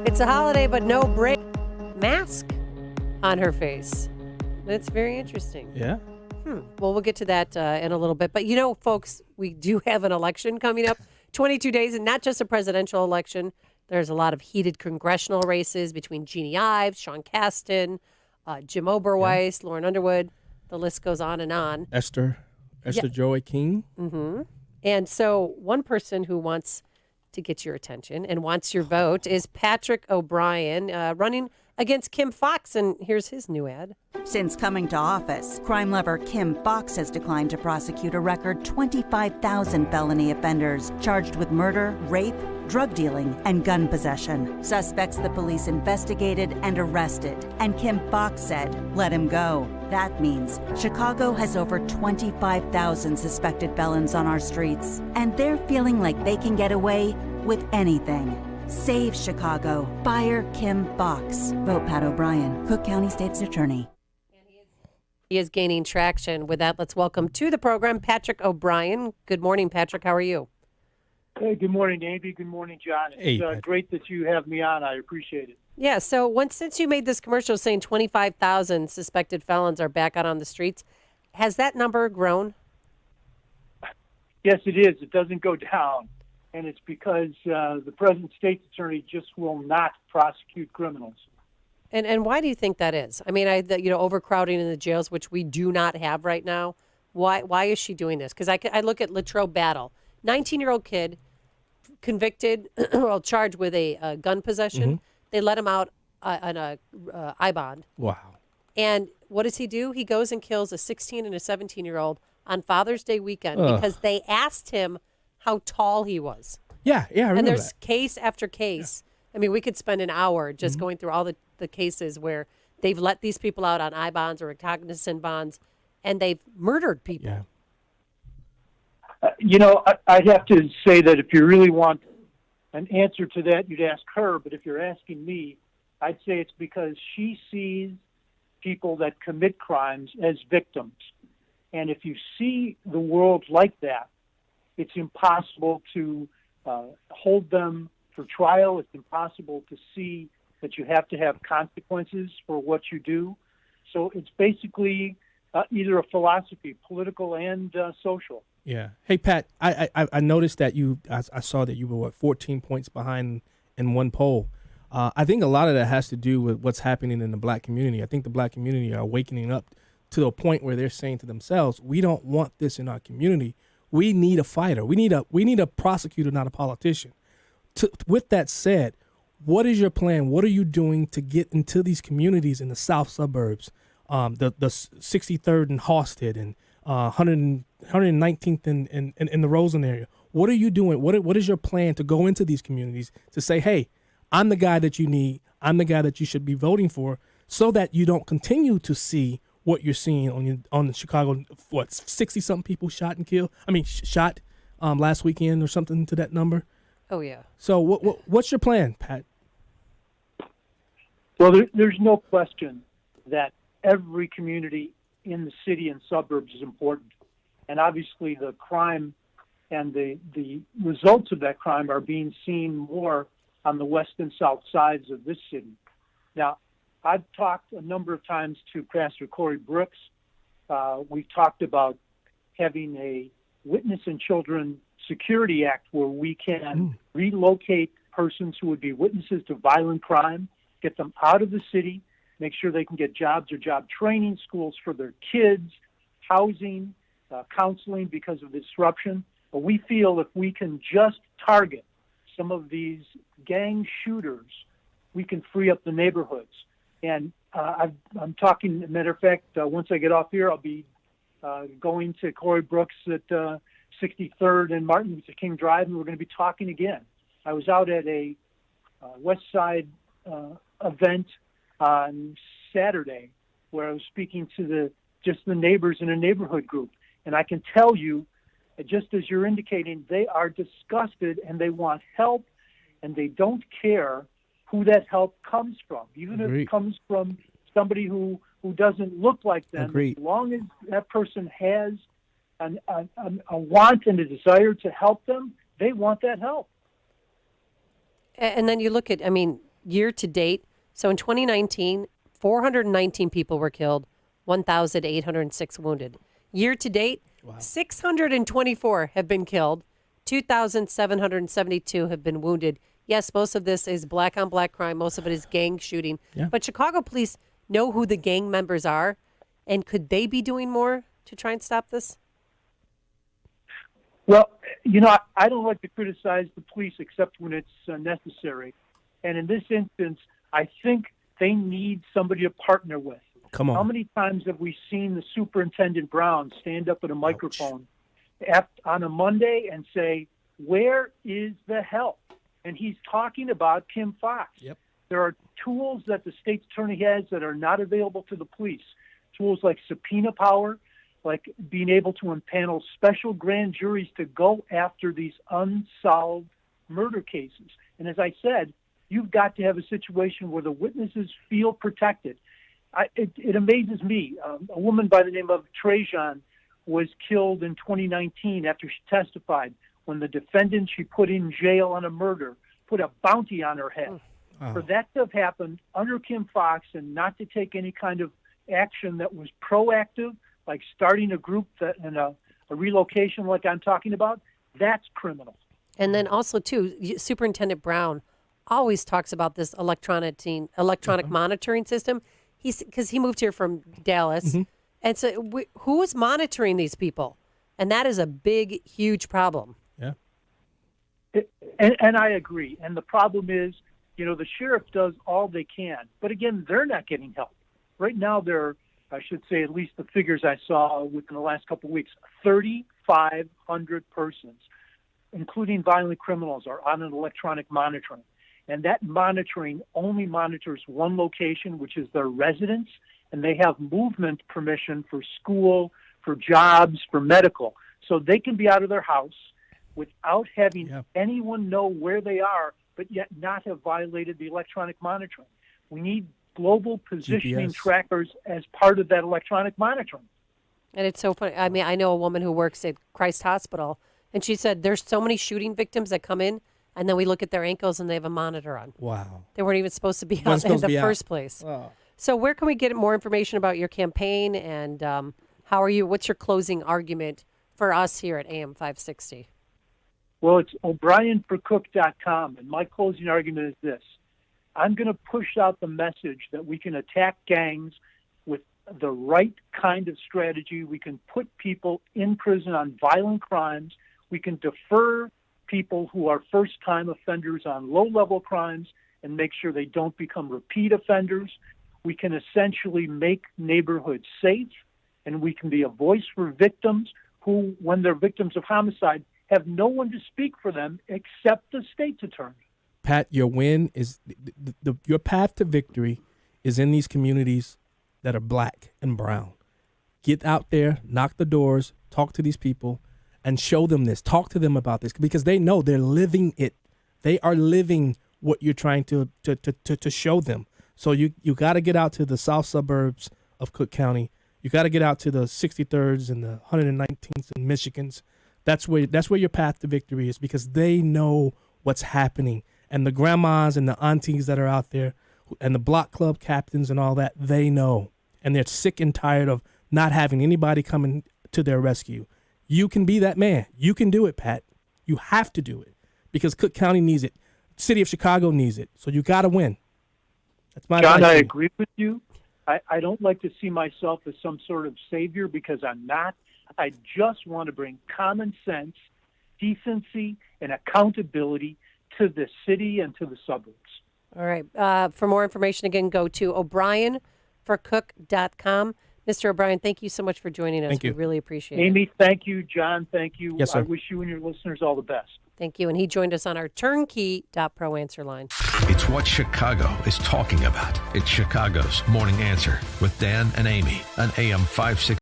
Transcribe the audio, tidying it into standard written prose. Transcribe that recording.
It's a holiday, but no break. Mask on her face. That's very interesting. Yeah. Well, we'll get to that in a little bit. But folks, we do have an election coming up, 22 days, and not just a presidential election. There's a lot of heated congressional races between Jeannie Ives, Sean Casten, Jim Oberweis, Lauren Underwood. The list goes on and on. Esther Joy King. And so one person who wants to get your attention and wants your vote is Patrick O'Brien, running against Kim Foxx. And here's his new ad. Since coming to office, crime lover Kim Foxx has declined to prosecute a record 25,000 felony offenders charged with murder, rape, drug dealing, and gun possession. Suspects the police investigated and arrested, and Kim Foxx said, let him go. That means Chicago has over 25,000 suspected felons on our streets, and they're feeling like they can get away with anything. Save Chicago. Fire Kim Foxx. Vote Pat O'Brien, Cook County State's Attorney. He is gaining traction. With that, let's welcome to the program Patrick O'Brien. Good morning, Patrick. How are you? Hey, good morning, Andy. Good morning, John. It's great that you have me on. I appreciate it. Yeah, so since you made this commercial saying 25,000 suspected felons are back out on the streets, has that number grown? Yes, it is. It doesn't go down. And it's because the present state's attorney just will not prosecute criminals. And why do you think that is? I mean, overcrowding in the jails, which we do not have right now. Why is she doing this? Because I look at Latrobe Battle, 19-year-old kid, convicted, charged with a gun possession. Mm-hmm. They let him out on a I-bond. Wow. And what does he do? He goes and kills a 16 and a 17-year-old on Father's Day weekend because they asked him how tall he was. Yeah, I remember And there's that. case after case. Yeah. I mean, we could spend an hour just going through all the cases where they've let these people out on I-bonds or recognizance bonds, and they've murdered people. Yeah. I'd have to say that if you really want an answer to that, you'd ask her. But if you're asking me, I'd say it's because she sees people that commit crimes as victims. And if you see the world like that, it's impossible to hold them for trial. It's impossible to see that you have to have consequences for what you do. So it's basically either a philosophy, political and social. Yeah. Hey, Pat, I noticed that I saw that you were, 14 points behind in one poll. I think a lot of that has to do with what's happening in the black community. I think the black community are waking up to a point where they're saying to themselves, we don't want this in our community. We need a fighter. We need a prosecutor, not a politician. With that said, what is your plan? What are you doing to get into these communities in the south suburbs, the 63rd and Halsted and 119th in the Roseland area? What are you doing? What is your plan to go into these communities to say, hey, I'm the guy that you need. I'm the guy that you should be voting for, so that you don't continue to see what you're seeing on the Chicago, 60-something people shot and killed? I mean, shot last weekend or something to that number. Oh, yeah. So what's your plan, Pat? Well, there's no question that every community in the city and suburbs is important. And obviously the crime and the results of that crime are being seen more on the west and south sides of this city. Now, I've talked a number of times to Pastor Corey Brooks. We've talked about having a Witness and Children Security Act where we can relocate persons who would be witnesses to violent crime, get them out of the city, make sure they can get jobs or job training, schools for their kids, housing, counseling because of disruption. But we feel if we can just target some of these gang shooters, we can free up the neighborhoods. And I'm talking, as a matter of fact, once I get off here, I'll be going to Corey Brooks at 63rd and Martin Luther King Drive, and we're going to be talking again. I was out at a West Side event on Saturday where I was speaking to the neighbors in a neighborhood group. And I can tell you, just as you're indicating, they are disgusted and they want help, and they don't care who that help comes from, even if it comes from somebody who doesn't look like them. Agreed. As long as that person has a want and a desire to help them, they want that help. And then you look at, year to date. So in 2019, 419 people were killed, 1,806 wounded. Year to date, 624 have been killed, 2,772 have been wounded. Yes, most of this is black on black crime. Most of it is gang shooting. Yeah. But Chicago police know who the gang members are. And could they be doing more to try and stop this? Well, I don't like to criticize the police except when it's necessary. And in this instance, I think they need somebody to partner with. Come on. How many times have we seen the Superintendent Brown stand up at a microphone on a Monday and say, "Where is the help?" And he's talking about Kim Foxx. Yep. There are tools that the state's attorney has that are not available to the police. Tools like subpoena power, like being able to impanel special grand juries to go after these unsolved murder cases. And as I said, you've got to have a situation where the witnesses feel protected. It amazes me. A woman by the name of Trajan was killed in 2019 after she testified when the defendant she put in jail on a murder put a bounty on her head. Oh. For that to have happened under Kim Foxx and not to take any kind of action that was proactive, like starting a group and a relocation like I'm talking about, that's criminal. And then also, too, Superintendent Brown always talks about this electronic monitoring system. Because he moved here from Dallas. And so who is monitoring these people? And that is a big, huge problem. Yeah. And I agree. And the problem is, the sheriff does all they can. But again, they're not getting help. Right now, I should say, at least the figures I saw within the last couple of weeks, 3,500 persons, including violent criminals, are on an electronic monitoring. And that monitoring only monitors one location, which is their residence, and they have movement permission for school, for jobs, for medical. So they can be out of their house without having anyone know where they are, but yet not have violated the electronic monitoring. We need global positioning GPS trackers as part of that electronic monitoring. And it's so funny. I mean, I know a woman who works at Christ Hospital, and she said there's so many shooting victims that come in, and then we look at their ankles and they have a monitor on. Wow. They weren't even supposed to be out in the first place. Oh. So where can we get more information about your campaign, and what's your closing argument for us here at AM 560? Well, it's o'brienforcook.com, and my closing argument is this. I'm going to push out the message that we can attack gangs with the right kind of strategy. We can put people in prison on violent crimes. We can defer people who are first-time offenders on low-level crimes and make sure they don't become repeat offenders. We can essentially make neighborhoods safe, and we can be a voice for victims who, when they're victims of homicide, have no one to speak for them except the state's attorney. Pat, your win is your path to victory is in these communities that are black and brown. Get out there, knock the doors, talk to these people, and show them this. Talk to them about this because they know they're living it. They are living what you're trying to show them. So you got to get out to the south suburbs of Cook County. You got to get out to the 63rds and the 119th and Michigans. That's where your path to victory is because they know what's happening. And the grandmas and the aunties that are out there and the block club captains and all that, they know. And they're sick and tired of not having anybody coming to their rescue. You can be that man. You can do it, Pat. You have to do it because Cook County needs it. City of Chicago needs it. So you got to win. That's my John, advice I to you. agree with you. I don't like to see myself as some sort of savior because I'm not. I just want to bring common sense, decency, and accountability to the city and to the suburbs. All right. For more information, again, go to o'brienforcook.com. Mr. O'Brien, thank you so much for joining us. Thank you. We really appreciate it. Amy, thank you. John, thank you. Yes, sir. I wish you and your listeners all the best. Thank you. And he joined us on our turnkey.pro answer line. It's what Chicago is talking about. It's Chicago's Morning Answer with Dan and Amy on AM 560.